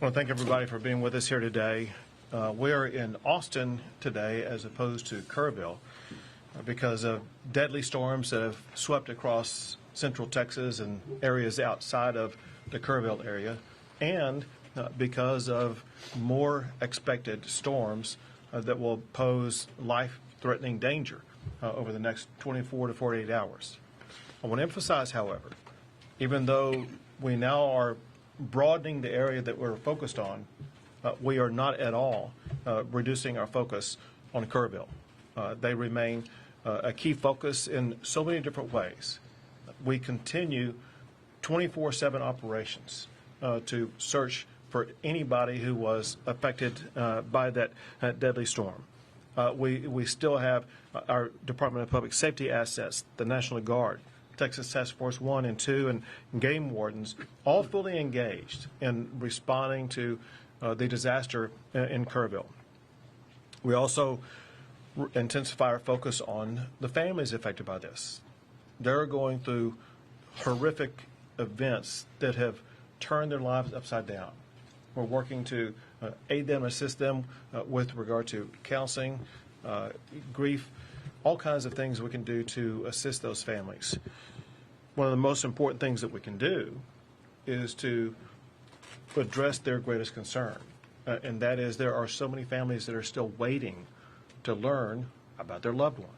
I want to thank everybody for being with us here today. We're in Austin today as opposed to Kerrville because of deadly storms that have swept across central Texas and areas outside of the Kerrville area, and because of more expected storms that will pose life-threatening danger over the next 24 to 48 hours. I want to emphasize, however, even though we now are broadening the area that we're focused on, we are not at all reducing our focus on Kerrville. They remain a key focus in so many different ways. We continue 24/7 operations to search for anybody who was affected by that deadly storm. We still have our Department of Public Safety assets, the National Guard, Texas Task Force 1 and 2, and game wardens, all fully engaged in responding to the disaster in Kerrville. We also intensify our focus on the families affected by this. They're going through horrific events that have turned their lives upside down. We're working to aid them, assist them with regard to counseling, grief, all kinds of things we can do to assist those families. One of the most important things that we can do is to address their greatest concern, and that is there are so many families that are still waiting to learn about their loved one.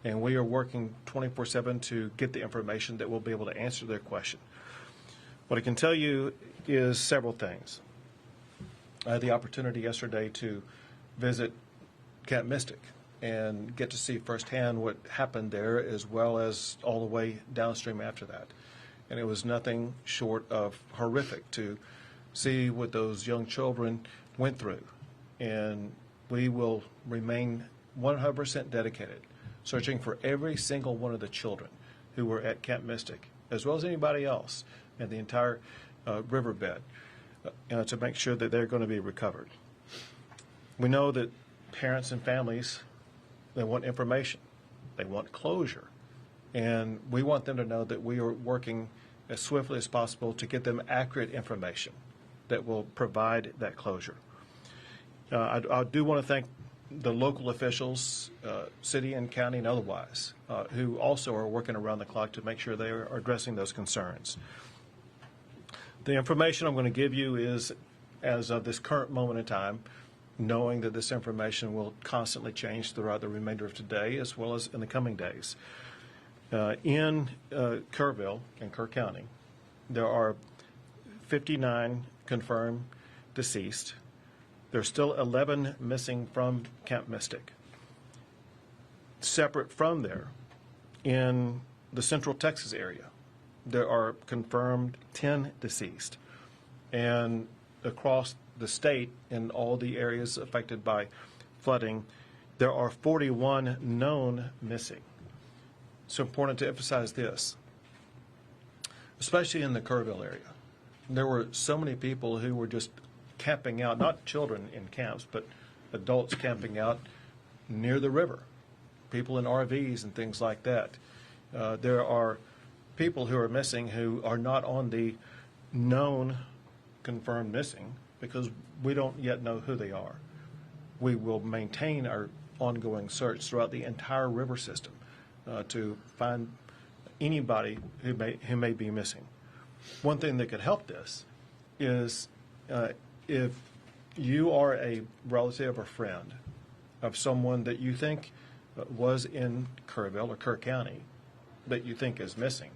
And we are working 24/7 to get the information that will be able to answer their question. What I can tell you is several things. I had the opportunity yesterday to visit Camp Mystic and get to see firsthand what happened there, as well as all the way downstream after that. And it was nothing short of horrific to see what those young children went through. And we will remain 100% dedicated, searching for every single one of the children who were at Camp Mystic, as well as anybody else in the entire riverbed, to make sure that they're going to be recovered. We know that parents and families, they want information. They want closure. And we want them to know that we are working as swiftly as possible to get them accurate information that will provide that closure. I do want to thank the local officials, city and county and otherwise, who also are working around the clock to make sure they are addressing those concerns. The information I'm going to give you is as of this current moment in time, knowing that this information will constantly change throughout the remainder of today as well as in the coming days. In Kerrville and Kerr County, there are 59 confirmed deceased. There's still 11 missing from Camp Mystic. Separate from there, in the Central Texas area, there are confirmed 10 deceased. And across the state, in all the areas affected by flooding, there are 41 known missing. It's important to emphasize this, especially in the Kerrville area. There were so many people who were just camping out, not children in camps, but adults camping out near the river, people in RVs and things like that. There are people who are missing who are not on the known confirmed missing because we don't yet know who they are. We will maintain our ongoing search throughout the entire river system to find anybody who may be missing. One thing that could help this is if you are a relative or friend of someone that you think was in Kerrville or Kerr County that you think is missing,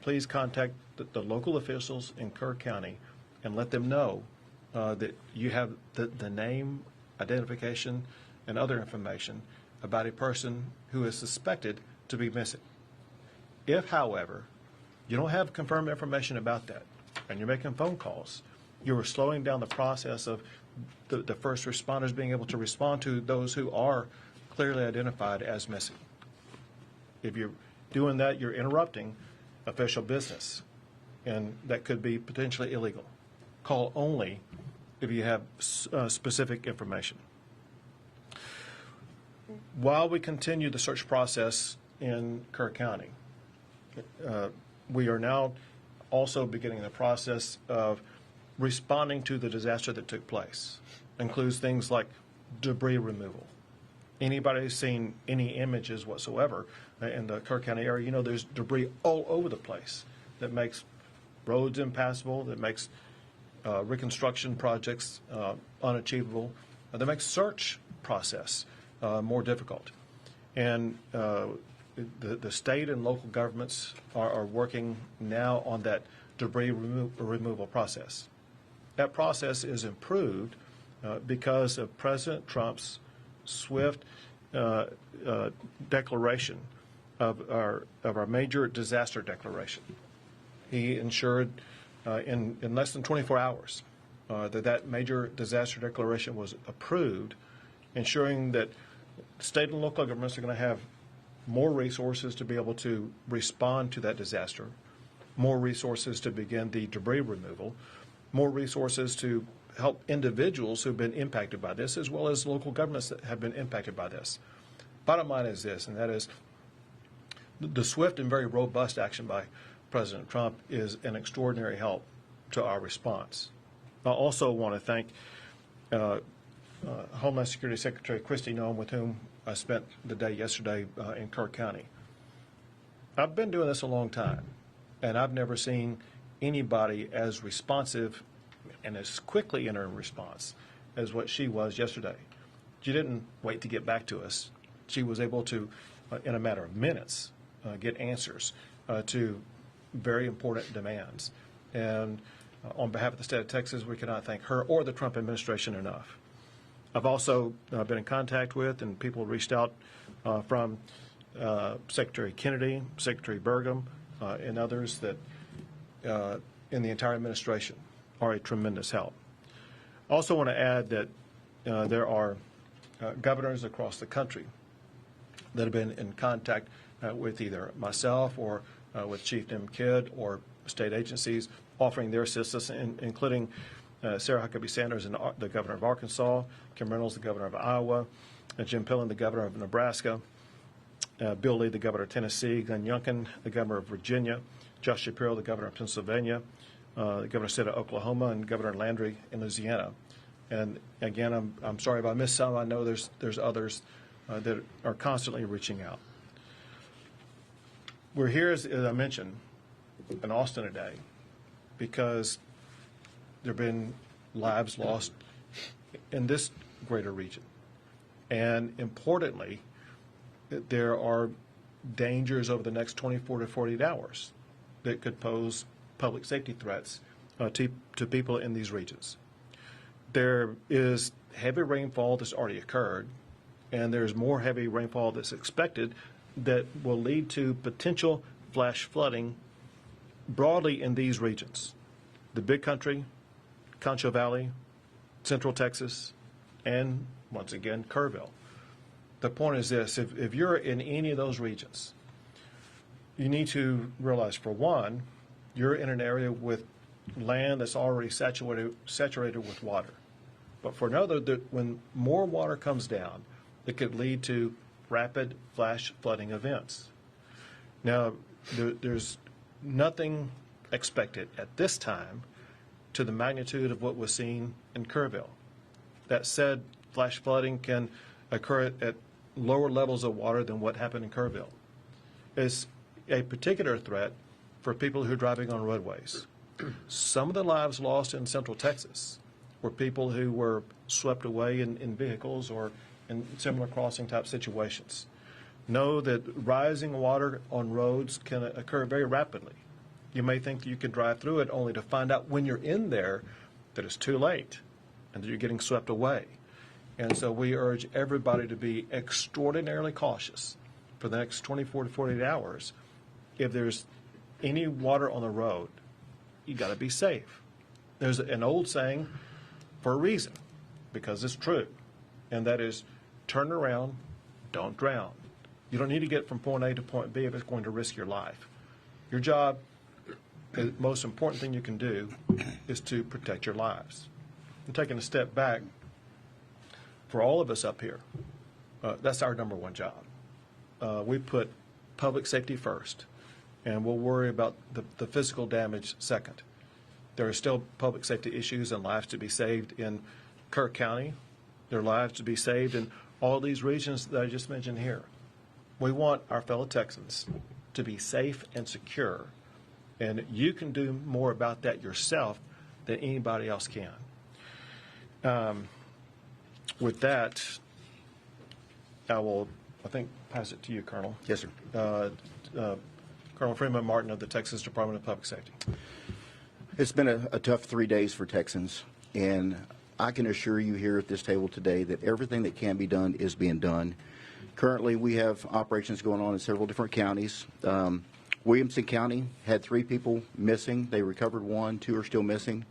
please contact the local officials in Kerr County and let them know that you have the name, identification, and other information about a person who is suspected to be missing. If, however, you don't have confirmed information about that and you're making phone calls, you are slowing down the process of the first responders being able to respond to those who are clearly identified as missing. If you're doing that, you're interrupting official business, and that could be potentially illegal. Call only if you have specific information. While we continue the search process in Kerr County, we are now also beginning the process of responding to the disaster that took place. Includes things like debris removal. Anybody who's seen any images whatsoever in the Kerr County area, you know there's debris all over the place that makes roads impassable, that makes reconstruction projects unachievable, that makes search process more difficult. And the state and local governments are working now on that debris removal process. That process is improved because of President Trump's swift declaration of our major disaster declaration. He ensured in less than 24 hours that major disaster declaration was approved, ensuring that state and local governments are going to have more resources to be able to respond to that disaster, more resources to begin the debris removal, more resources to help individuals who've been impacted by this, as well as local governments that have been impacted by this. Bottom line is this, and that is the swift and very robust action by President Trump is an extraordinary help to our response. I also want to thank Homeland Security Secretary Kristi Noem, with whom I spent the day yesterday in Kerr County. I've been doing this a long time, and I've never seen anybody as responsive and as quickly in her response as what she was yesterday. She didn't wait to get back to us. She was able to, in a matter of minutes, get answers to very important demands. And on behalf of the state of Texas, we cannot thank her or the Trump administration enough. I've also been in contact with, and people reached out from Secretary Kennedy, Secretary Burgum, and others that in the entire administration are a tremendous help. I also want to add that there are governors across the country that have been in contact with either myself or with Chief Nim Kidd or state agencies offering their assistance, including Sarah Huckabee Sanders, the governor of Arkansas, Kim Reynolds, the governor of Iowa, Jim Pillen, the governor of Nebraska, Bill Lee, the governor of Tennessee, Glenn Youngkin, the governor of Virginia, Josh Shapiro, the governor of Pennsylvania, the governor of the state of Oklahoma, and Governor Landry in Louisiana. And again, I'm sorry if I missed some. I know there's others that are constantly reaching out. We're here, as I mentioned, in Austin today because there have been lives lost in this greater region. And importantly, there are dangers over the next 24 to 48 hours that could pose public safety threats to people in these regions. There is heavy rainfall that's already occurred, and there's more heavy rainfall that's expected that will lead to potential flash flooding broadly in these regions: the Big Country, Concho Valley, Central Texas, and once again, Kerrville. The point is this: if you're in any of those regions, you need to realize, for one, you're in an area with land that's already saturated with water. But for another, that when more water comes down, it could lead to rapid flash flooding events. Now, there's nothing expected at this time to the magnitude of what was seen in Kerrville. That said, flash flooding can occur at lower levels of water than what happened in Kerrville. It's a particular threat for people who are driving on roadways. Some of the lives lost in Central Texas were people who were swept away in vehicles or in similar crossing type situations. Know that rising water on roads can occur very rapidly. You may think that you could drive through it, only to find out when you're in there that it's too late and that you're getting swept away. And so we urge everybody to be extraordinarily cautious for the next 24 to 48 hours. If there's any water on the road, you got to be safe. There's an old saying for a reason, because it's true, and that is, turn around, don't drown. You don't need to get from point A to point B if it's going to risk your life. Your job, the most important thing you can do, is to protect your lives. And taking a step back, for all of us up here, that's our number one job. We put public safety first, and we'll worry about the physical damage second. There are still public safety issues and lives to be saved in Kerr County. There are lives to be saved in all these regions that I just mentioned here. We want our fellow Texans to be safe and secure, and you can do more about that yourself than anybody else can. With that, I will, pass it to you, Colonel. Yes, sir. Colonel Freeman Martin of the Texas Department of Public Safety. It's been a tough 3 days for Texans, and I can assure you here at this table today that everything that can be done is being done. Currently, we have operations going on in several different counties. Williamson County had 3 people missing. They recovered 1, 2 are still missing.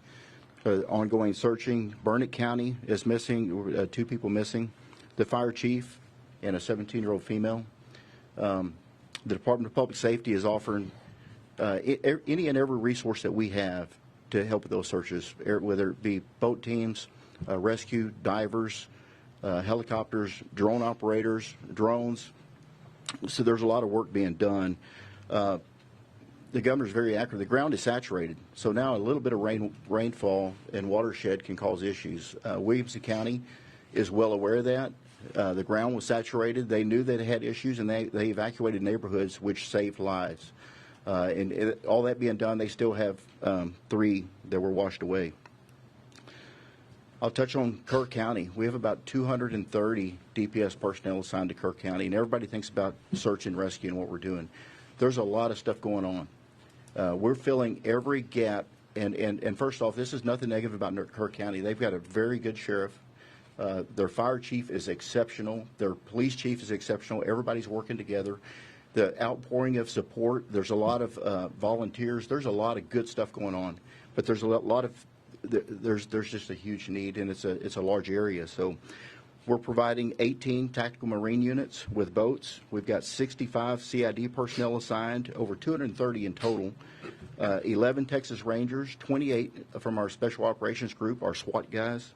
Ongoing searching. Burnett County is missing, 2 people missing. The fire chief and a 17-year-old female. The Department of Public Safety is offering any and every resource that we have to help with those searches, whether it be boat teams, rescue, divers, helicopters, drone operators, drones. So there's a lot of work being done. The governor's very accurate. The ground is saturated, so now a little bit of rainfall and watershed can cause issues. Williamson County is well aware of that. The ground was saturated. They knew that it had issues, and they evacuated neighborhoods, which saved lives. All that being done, they still have 3 that were washed away. I'll touch on Kerr County. We have about 230 DPS personnel assigned to Kerr County, and everybody thinks about search and rescue and what we're doing. There's a lot of stuff going on. We're filling every gap, and first off, this is nothing negative about Kerr County. They've got a very good sheriff. Their fire chief is exceptional. Their police chief is exceptional. Everybody's working together. The outpouring of support, there's a lot of volunteers. There's a lot of good stuff going on, but there's a lot of there's just a huge need, and it's a large area. So we're providing 18 tactical marine units with boats. We've got 65 CID personnel assigned, over 230 in total. 11 Texas Rangers, 28 from our Special Operations Group, our SWAT guys.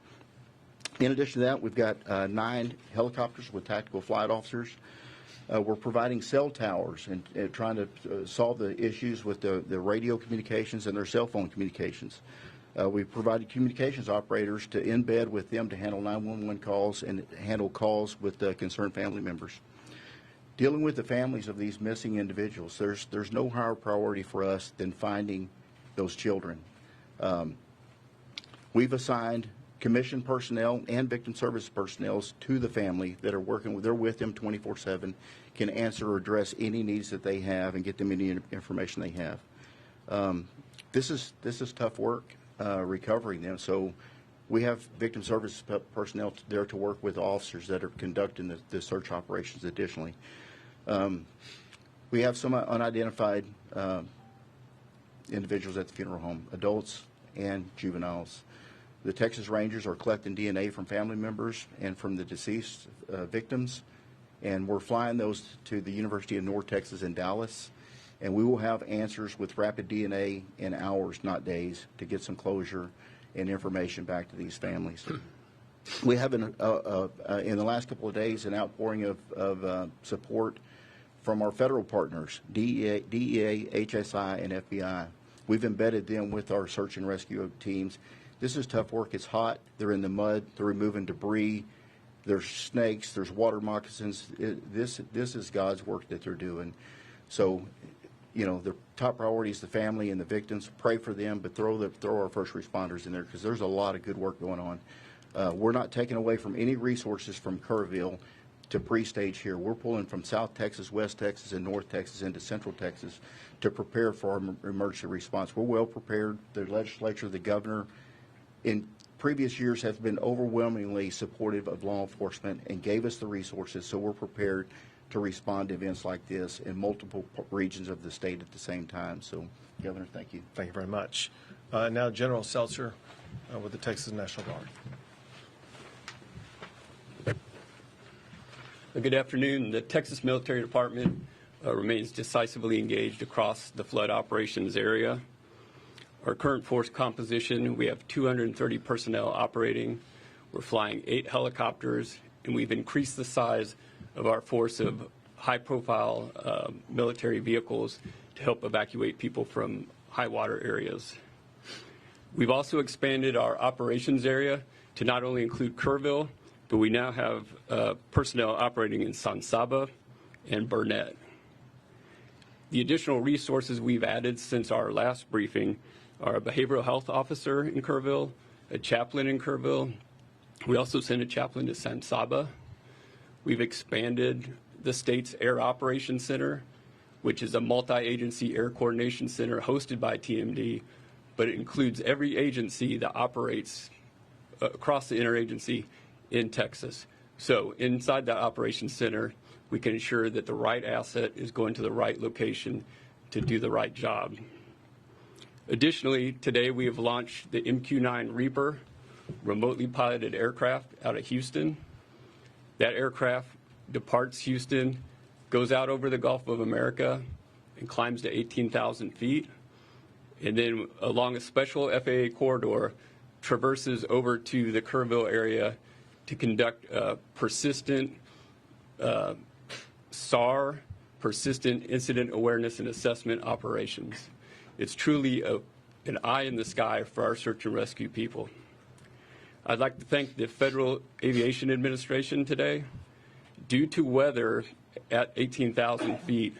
In addition to that, we've got 9 helicopters with tactical flight officers. We're providing cell towers and trying to solve the issues with the radio communications and their cell phone communications. We've provided communications operators to embed with them to handle 911 calls and handle calls with concerned family members. Dealing with the families of these missing individuals, there's no higher priority for us than finding those children. We've assigned commissioned personnel and victim service personnel to the family that are working with, they're with them 24/7, can answer or address any needs that they have and get them any information they have. This is tough work, recovering them. So we have victim service personnel there to work with officers that are conducting the search operations additionally. We have some unidentified individuals at the funeral home, adults and juveniles. The Texas Rangers are collecting DNA from family members and from the deceased victims, and we're flying those to the University of North Texas in Dallas, and we will have answers with rapid DNA in hours, not days, to get some closure and information back to these families. We have, in the last couple of days, an outpouring of support from our federal partners, DEA, HSI, and FBI. We've embedded them with our search and rescue teams. This is tough work. It's hot. They're in the mud. They're removing debris. There's snakes. There's water moccasins. This is God's work that they're doing. So, you know, the top priority is the family and the victims. Pray for them, but throw our first responders in there because there's a lot of good work going on. We're not taking away from any resources from Kerrville to pre-stage here. We're pulling from South Texas, West Texas, and North Texas into Central Texas to prepare for our emergency response. We're well prepared. The legislature, the governor, in previous years have been overwhelmingly supportive of law enforcement and gave us the resources, so we're prepared to respond to events like this in multiple regions of the state at the same time. So, Governor, thank you. Thank you very much. Now, General Seltzer with the Texas National Guard. Good afternoon. The Texas Military Department remains decisively engaged across the flood operations area. Our current force composition, we have 230 personnel operating. We're flying 8 helicopters, and we've increased the size of our force of high-profile military vehicles to help evacuate people from high water areas. We've also expanded our operations area to not only include Kerrville, but we now have personnel operating in San Saba and Burnett. The additional resources we've added since our last briefing are a behavioral health officer in Kerrville, a chaplain in Kerrville. We also sent a chaplain to San Saba. We've expanded the state's Air Operations Center, which is a multi-agency air coordination center hosted by TMD, but it includes every agency that operates across the interagency in Texas. So inside that operations center, we can ensure that the right asset is going to the right location to do the right job. Additionally, today we have launched the MQ-9 Reaper remotely piloted aircraft out of Houston. That aircraft departs Houston, goes out over the Gulf of America, and climbs to 18,000 feet, and then along a special FAA corridor, traverses over to the Kerrville area to conduct persistent SAR, persistent incident awareness and assessment operations. It's truly an eye in the sky for our search and rescue people. I'd like to thank the Federal Aviation Administration today. Due to weather at 18,000 feet,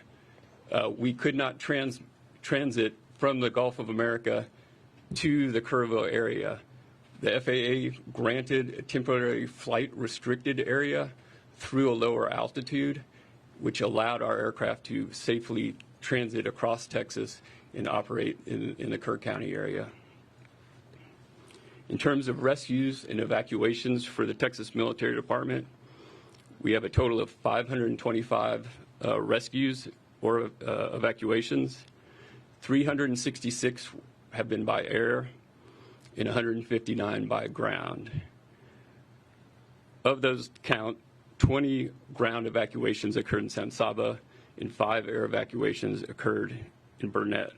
we could not transit from the Gulf of America to the Kerrville area. The FAA granted a temporary flight restricted area through a lower altitude, which allowed our aircraft to safely transit across Texas and operate in the Kerr County area. In terms of rescues and evacuations for the Texas Military Department, we have a total of 525 rescues or evacuations. 366 have been by air and 159 by ground. Of those count, 20 ground evacuations occurred in San Saba and 5 air evacuations occurred in Burnett.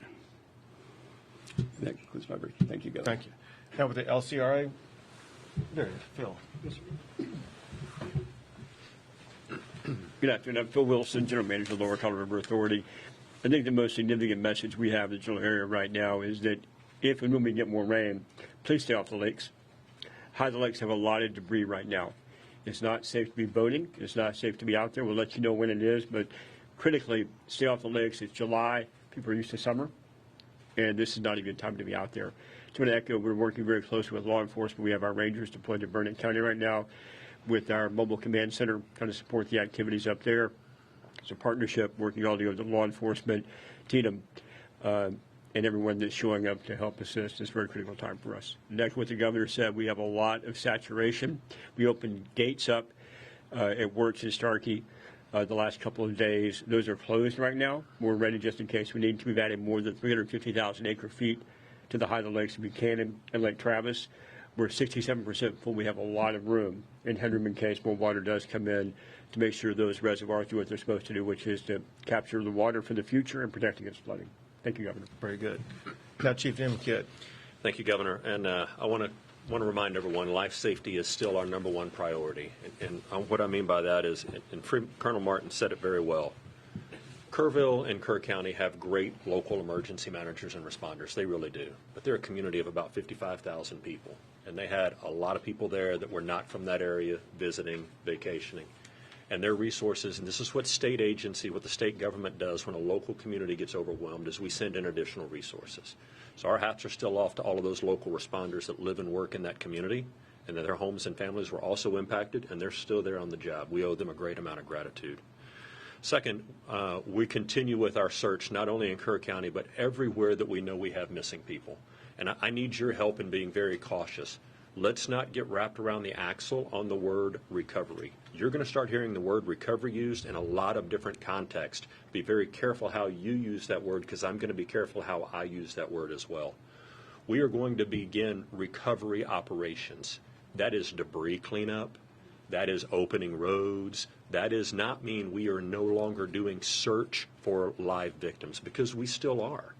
And that concludes my brief. Thank you, Governor. Thank you. Now with the LCRA, there it is, Phil. Yes, sir. Good afternoon. I'm Phil Wilson, General Manager of the Lower Colorado River Authority. I think the most significant message we have in the general area right now is that if and when we get more rain, please stay off the lakes. The lakes have a lot of debris right now. It's not safe to be boating. It's not safe to be out there. We'll let you know when it is, but critically, stay off the lakes. It's July. People are used to summer, and this is not a good time to be out there. So to echo, we're working very closely with law enforcement. We have our rangers deployed to Burnett County right now with our mobile command center trying to support the activities up there. It's a partnership working all together with law enforcement, TNM, and everyone that's showing up to help assist. It's a very critical time for us. Next, what the governor said, we have a lot of saturation. We opened gates up at Wirtz and Starkey the last couple of days. Those are closed right now. We're ready just in case we need to. We've added more than 350,000 acre feet to the height of the lakes of Buchanan and Lake Travis. We're 67% full. We have a lot of room in headroom in case more water does come in to make sure those reservoirs do what they're supposed to do, which is to capture the water for the future and protect against flooding. Thank you, Governor. Very good. Now, Chief Nimkit. Thank you, Governor. And I want to remind everyone, life safety is still our #1 priority. And what I mean by that is, and Colonel Martin said it very well, Kerrville and Kerr County have great local emergency managers and responders. They really do. But they're a community of about 55,000 people. And they had a lot of people there that were not from that area visiting, vacationing. And their resources, and this is what the state government does when a local community gets overwhelmed, is we send in additional resources. So our hats are still off to all of those local responders that live and work in that community, and that their homes and families were also impacted, and they're still there on the job. We owe them a great amount of gratitude. Second, we continue with our search, not only in Kerr County, but everywhere that we know we have missing people. And I need your help in being very cautious. Let's not get wrapped around the axle on the word recovery. You're going to start hearing the word recovery used in a lot of different contexts. Be very careful how you use that word, because I'm going to be careful how I use that word as well. We are going to begin recovery operations. That is debris cleanup. That is opening roads. That does not mean we are no longer doing search for live victims, because we still are.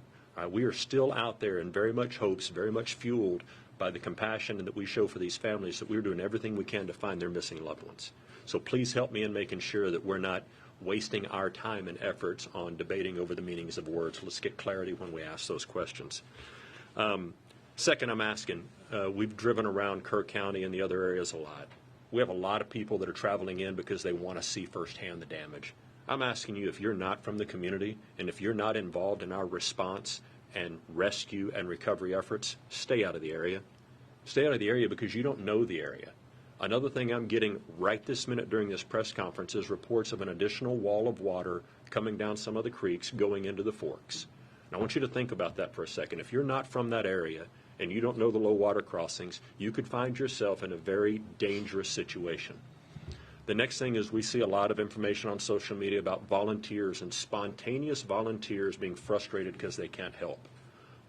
We are still out there in very much hopes, very much fueled by the compassion that we show for these families, that we're doing everything we can to find their missing loved ones. So please help me in making sure that we're not wasting our time and efforts on debating over the meanings of words. Let's get clarity when we ask those questions. Second, I'm asking, we've driven around Kerr County and the other areas a lot. We have a lot of people that are traveling in because they want to see firsthand the damage. I'm asking you, if you're not from the community and if you're not involved in our response and rescue and recovery efforts, stay out of the area. Stay out of the area because you don't know the area. Another thing I'm getting right this minute during this press conference is reports of an additional wall of water coming down some of the creeks going into the forks. And I want you to think about that for a second. If you're not from that area and you don't know the low water crossings, you could find yourself in a very dangerous situation. The next thing is we see a lot of information on social media about volunteers and spontaneous volunteers being frustrated because they can't help.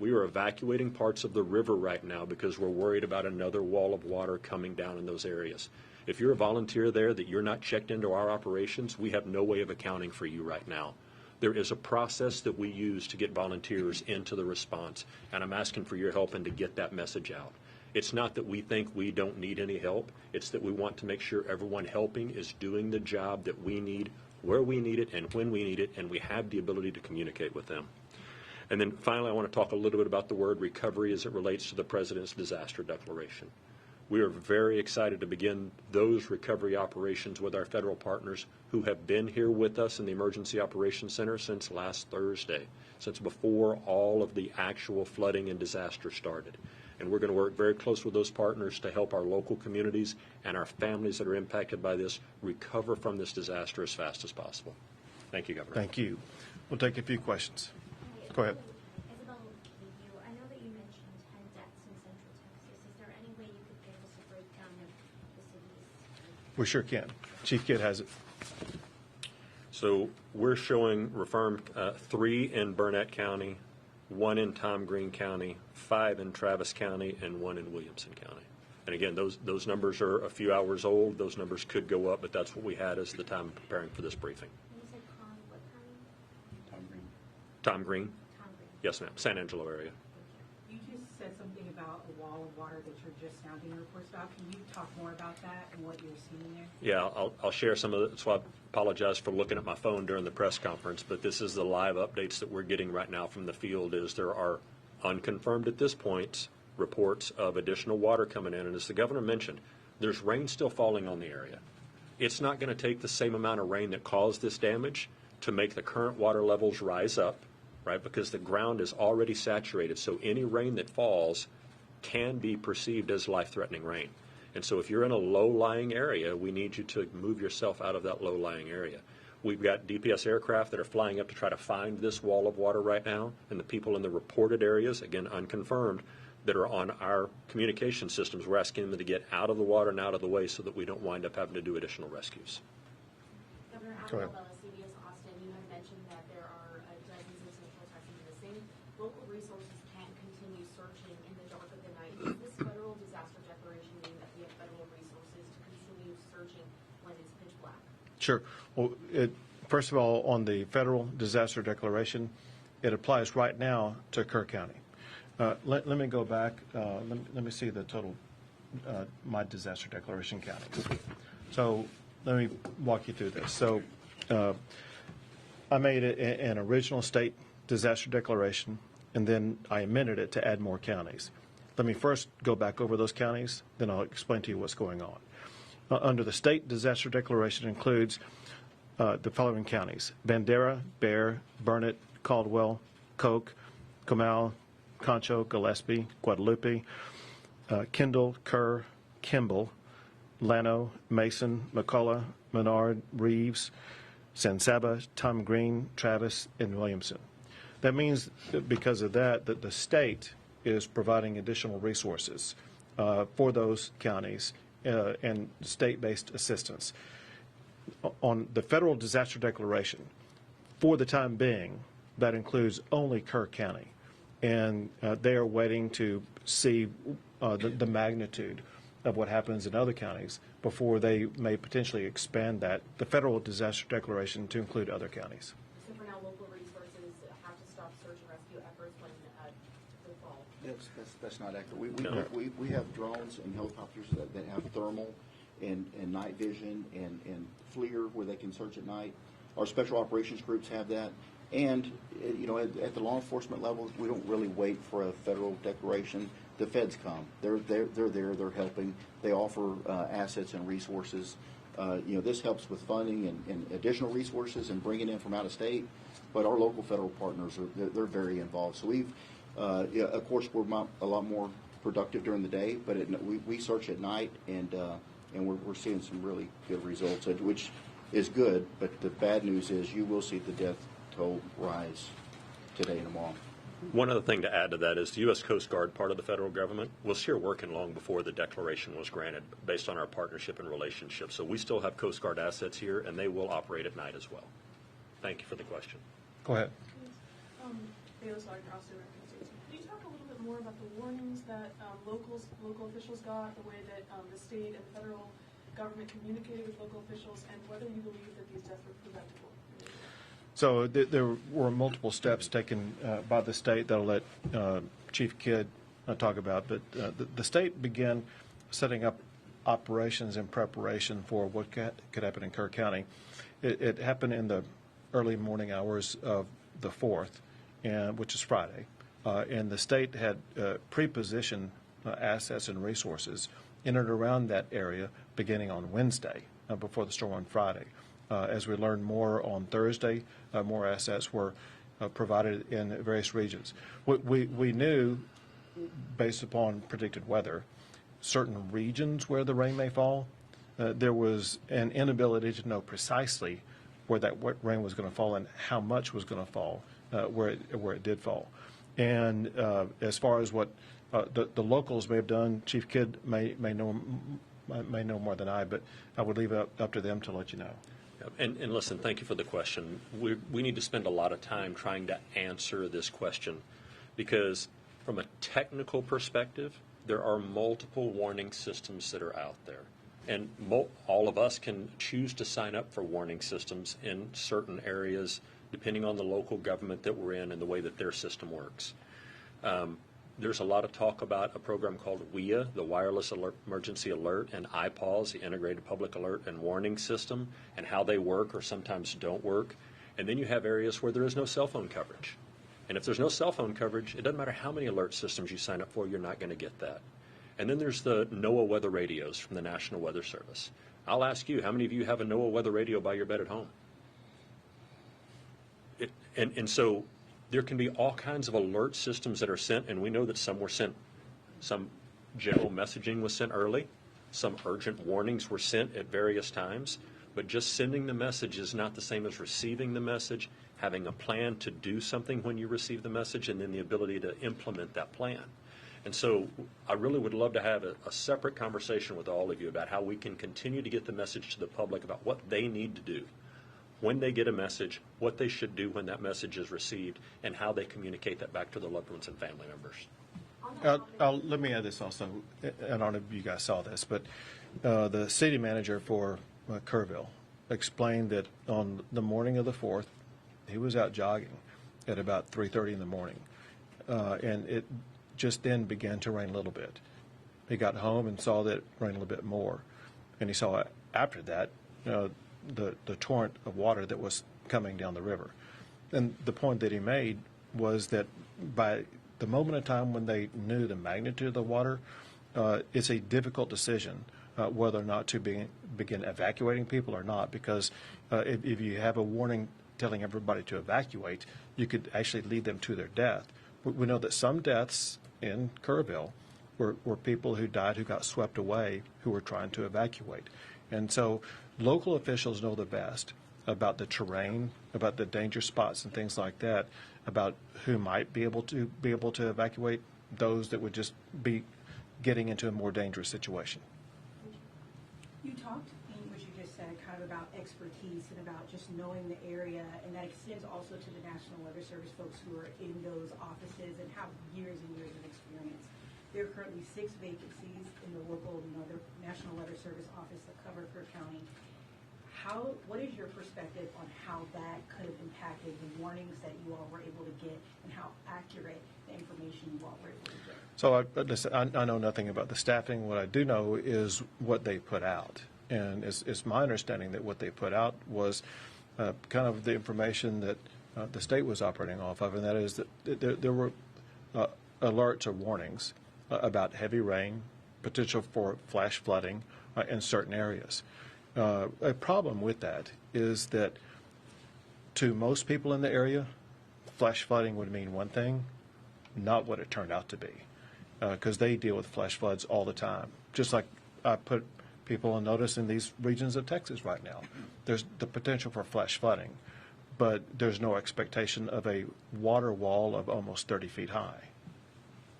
We are evacuating parts of the river right now because we're worried about another wall of water coming down in those areas. If you're a volunteer there that you're not checked into our operations, we have no way of accounting for you right now. There is a process that we use to get volunteers into the response, and I'm asking for your help and to get that message out. It's not that we think we don't need any help. It's that we want to make sure everyone helping is doing the job that we need, where we need it, and when we need it, and we have the ability to communicate with them. And then finally, I want to talk a little bit about the word recovery as it relates to the President's disaster declaration. We are very excited to begin those recovery operations with our federal partners who have been here with us in the Emergency Operations Center since last Thursday, since before all of the actual flooding and disaster started. And we're going to work very close with those partners to help our local communities and our families that are impacted by this recover from this disaster as fast as possible. Thank you, Governor. Thank you. We'll take a few questions. Go ahead. Isabel, I know that you mentioned 10 deaths in Central Texas. Is there any way you could give us a breakdown of the cities? We sure can. Chief Kidd has it. So we're showing reaffirmed 3 in Burnett County, 1 in Tom Green County, 5 in Travis County, and 1 in Williamson County. And again, those numbers are a few hours old. Those numbers could go up, but that's what we had as the time preparing for this briefing. You said what county? Tom Green. Tom Green? Tom Green. Yes, ma'am. San Angelo area. You just said something about a wall of water that you're just now getting reports about. Can you talk more about that and what you're seeing there? Yeah, I'll share some of it. So I apologize for looking at my phone during the press conference, but this is the live updates that we're getting right now from the field. Is there are unconfirmed at this point reports of additional water coming in. And as the governor mentioned, there's rain still falling on the area. It's not going to take the same amount of rain that caused this damage to make the current water levels rise up, right? Because the ground is already saturated. So any rain that falls can be perceived as life-threatening rain. And so if you're in a low-lying area, we need you to move yourself out of that low-lying area. We've got DPS aircraft that are flying up to try to find this wall of water right now, and the people in the reported areas, again, unconfirmed, that are on our communication systems, we're asking them to get out of the water and out of the way so that we don't wind up having to do additional rescues. Governor Go ahead. Alabama, CBS Austin, you had mentioned that there are dozens of Central Texans missing. Local resources can't continue searching in the dark of the night. Does this federal disaster declaration mean that we have federal resources to continue searching when it's pitch black? Sure. Well, first of all, on the federal disaster declaration, it applies right now to Kerr County. Let me go back. Let me see the total, my disaster declaration counties. So let me walk you through this. So I made an original state disaster declaration, and then I amended it to add more counties. Let me first go back over those counties, then I'll explain to you what's going on. Under the state disaster declaration includes the following counties: Bandera, Bexar, Burnett, Caldwell, Koch, Comal, Concho, Gillespie, Guadalupe, Kendall, Kerr, Kimball, Llano, Mason, McCullough, Menard, Reeves, San Saba, Tom Green, Travis, and Williamson. That means that because of that the state is providing additional resources for those counties and state-based assistance. On the federal disaster declaration, for the time being, that includes only Kerr County. And they are waiting to see the magnitude of what happens in other counties before they may potentially expand that, the federal disaster declaration, to include other counties. So for now, local resources have to stop search and rescue efforts when they fall. That's not accurate. We have drones and helicopters that have thermal and night vision and FLIR where they can search at night. Our special operations groups have that. And, at the law enforcement level, we don't really wait for a federal declaration. the feds come. They're there. They're helping. They offer assets and resources. This helps with funding and additional resources and bringing in from out of state. But our local federal partners they're very involved. So we've, of course, we're a lot more productive during the day, but we search at night, and we're seeing some really good results, which is good. But the bad news is you will see the death toll rise today and tomorrow. One other thing to add to that is the U.S. Coast Guard, part of the federal government, was here working long before the declaration was granted based on our partnership and relationship. So we still have Coast Guard assets here, and they will operate at night as well. Thank you for the question. Go ahead. Bayless Law Cross Can you talk a little bit more about the warnings that local officials got, the way that the state and federal government communicated with local officials, and whether you believe that these deaths were preventable? So there were multiple steps taken by the state that I'll let Chief Kidd talk about, but the state began setting up operations in preparation for what could happen in Kerr County. It happened in the early morning hours of the 4th, which is Friday, and the state had pre-positioned assets and resources in and around that area beginning on Wednesday before the storm on Friday. As we learned more on Thursday, more assets were provided in various regions. We knew, based upon predicted weather, certain regions where the rain may fall. There was an inability to know precisely where that rain was going to fall and how much was going to fall where it did fall. And as far as what the locals may have done, Chief Kidd may know more than I, but I would leave it up to them to let you know. And listen, thank you for the question. We need to spend a lot of time trying to answer this question because from a technical perspective, there are multiple warning systems that are out there. And all of us can choose to sign up for warning systems in certain areas depending on the local government that we're in and the way that their system works. There's a lot of talk about a program called WIA, the Wireless Emergency Alert, and IPAWS, the Integrated Public Alert and Warning System, and how they work or sometimes don't work. And then you have areas where there is no cell phone coverage. And if there's no cell phone coverage, it doesn't matter how many alert systems you sign up for, you're not going to get that. And then there's the NOAA weather radios from the National Weather Service. I'll ask you, how many of you have a NOAA weather radio by your bed at home? And so there can be all kinds of alert systems that are sent, and we know that some were sent, some general messaging was sent early, some urgent warnings were sent at various times, but just sending the message is not the same as receiving the message, having a plan to do something when you receive the message, and then the ability to implement that plan. And so I really would love to have a separate conversation with all of you about how we can continue to get the message to the public about what they need to do when they get a message, what they should do when that message is received, and how they communicate that back to their loved ones and family members. Let me add this also. I don't know if you guys saw this, but the city manager for Kerrville explained that on the morning of the 4th, he was out jogging at about 3:30 in the morning, and it just then began to rain a little bit. He got home and saw that it rained a little bit more, and he saw after that the torrent of water that was coming down the river. And the point that he made was that by the moment in time when they knew the magnitude of the water, it's a difficult decision whether or not to begin evacuating people or not, because if you have a warning telling everybody to evacuate, you could actually lead them to their death. We know that some deaths in Kerrville were people who died who got swept away who were trying to evacuate. And so local officials know the best about the terrain, about the danger spots and things like that, about who might be able to evacuate, those that would just be getting into a more dangerous situation. You talked in what you just said kind of about expertise and about just knowing the area, and that extends also to the National Weather Service folks who are in those offices and have years and years of experience. There are currently 6 vacancies in the local, the National Weather Service office that cover Kerr County. What is your perspective on how that could have impacted the warnings that you all were able to get and how accurate the information you all were able to get? So I know nothing about the staffing. What I do know is what they put out. And it's my understanding that what they put out was kind of the information that the state was operating off of, and that is that there were alerts or warnings about heavy rain, potential for flash flooding in certain areas. A problem with that is that to most people in the area, flash flooding would mean one thing, not what it turned out to be, because they deal with flash floods all the time. Just like I put people on notice in these regions of Texas right now. There's the potential for flash flooding, but there's no expectation of a water wall of almost 30 feet high.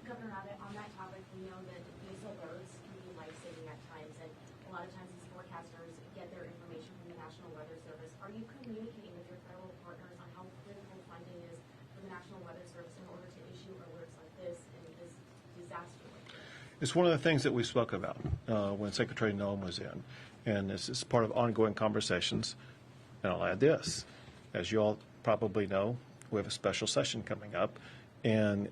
Governor Abbott, on that topic, we know that these alerts can be life-saving at times, and a lot of times these forecasters get their information from the National Weather Service. Are you communicating with your federal partners on how critical funding is for the National Weather Service in order to issue alerts like this and this disaster like this? It's one of the things that we spoke about when Secretary Noem was in, and this is part of ongoing conversations. And I'll add this. As you all probably know, we have a special session coming up, and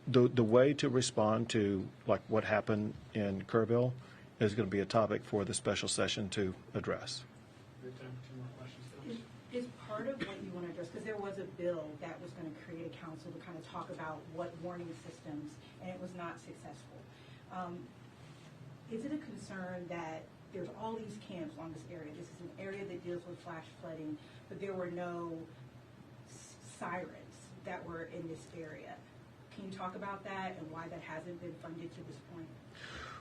the way to respond to like what happened in Kerrville is going to be a topic for the special session to address. We have time for 2 more questions, folks. Is part of what you want to address, because there was a bill that was going to create a council to kind of talk about what warning systems, and it was not successful. Is it a concern that there's all these camps on this area? This is an area that deals with flash flooding, but there were no sirens that were in this area. Can you talk about that and why that hasn't been funded to this point?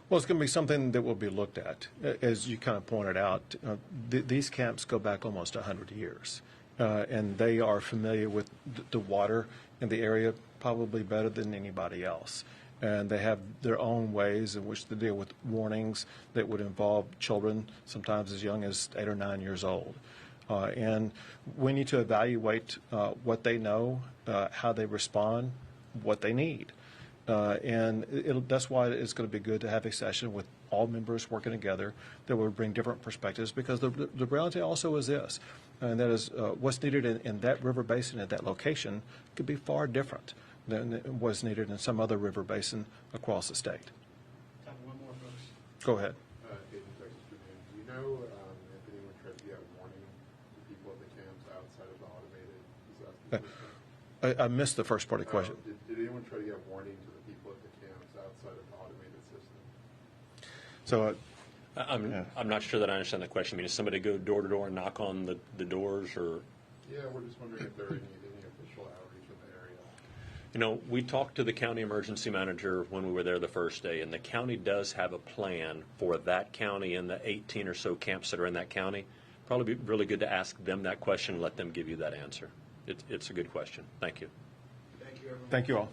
Well, it's going to be something that will be looked at. As you kind of pointed out, these camps go back almost 100 years, and they are familiar with the water in the area probably better than anybody else. And they have their own ways in which to deal with warnings that would involve children, sometimes as young as 8 or 9 years old. And we need to evaluate what they know, how they respond, what they need. And that's why it's going to be good to have a session with all members working together that will bring different perspectives, because the reality also is this, and that is what's needed in that river basin at that location could be far different than what's needed in some other river basin across the state. Time for 1 more, folks. Go ahead. Agent Texas Tribune, do you know if anyone tried to get warning to people at the camps outside of the automated disaster system? I missed the first part of the question. Did anyone try to get warning to the people at the camps outside of the automated system? So I'm not sure that I understand the question. I mean, does somebody go door to door and knock on the doors, or? Yeah, we're just wondering if there are any official outreach in the area. You know, we talked to the county emergency manager when we were there the first day, and the county does have a plan for that county and the 18 or so camps that are in that county. Probably be really good to ask them that question and let them give you that answer. It's a good question. Thank you. Thank you, everyone. thank you all.